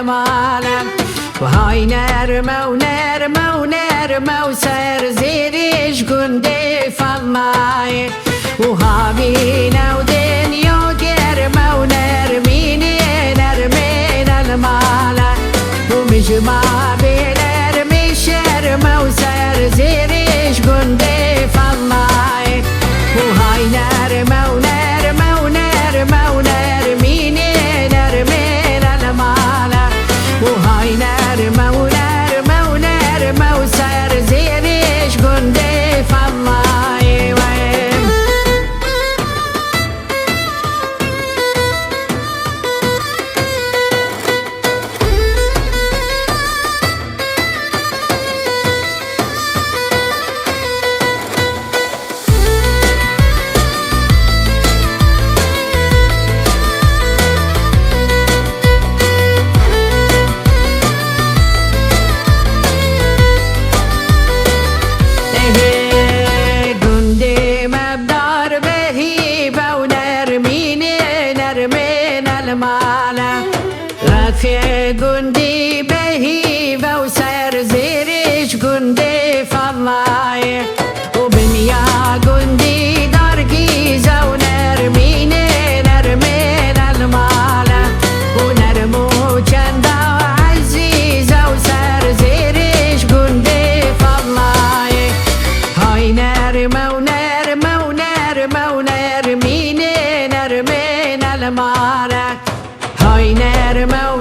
المالا وهاي نرمة ونرمة ونرمة وسير زيريش قندي فالله وهابينا ودنيا وقرمة ونرميني نرمينا المالا ومجمع بنرمي شرمة وسير زيريش قندي فالله وهاي نرمة ونرمة ونرمة ونرميني نرمينا المالا وهاي نرمة ونرمة ونرمة وسير زيريش قندي فالله في قندي بهيبة وسير زيريش قندي فالله وبنيا قندي دار جيزة ونرميني نرمينا المالا ونرمو جندا عزيزة وسير زيريش قندي فالله هاي نرمة ونرمة ونرمة ونرميني نرمينا المالا هاي نرمة